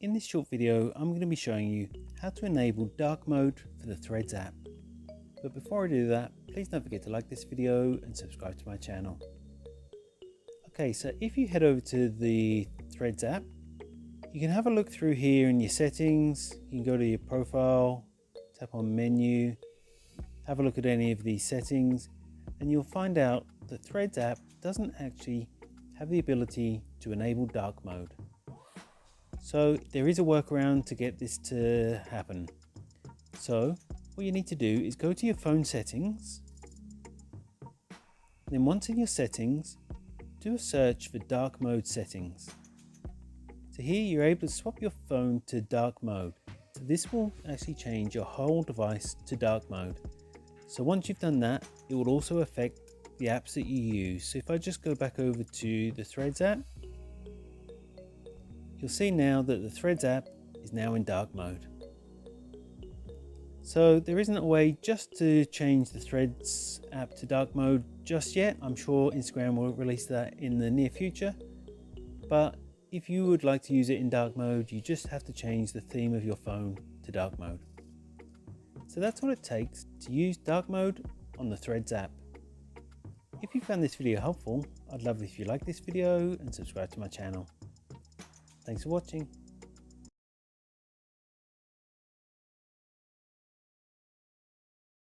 In this short video, I'm going to be showing you how to enable dark mode for the Threads app. But before I do that, please don't forget to like this video and subscribe to my channel. Okay, so if you head over to the Threads app, you can have a look through here in your settings. You can go to your profile, tap on menu, have a look at any of these settings, and you'll find out the Threads app doesn't actually have the ability to enable dark mode. So there is a workaround to get this to happen. So what you need to do is go to your phone settings. Then once in your settings, do a search for dark mode settings. So here you're able to swap your phone to dark mode. So this will actually change your whole device to dark mode. So once you've done that, it will also affect the apps that you use. So if I just go back over to the Threads app, you'll see now that the Threads app is now in dark mode. So there isn't a way just to change the Threads app to dark mode just yet. I'm sure Instagram will release that in the near future. But if you would like to use it in dark mode, you just have to change the theme of your phone to dark mode. So that's all it takes to use dark mode on the Threads app. If you found this video helpful, I'd love it if you like this video and subscribe to my channel. Thanks for watching.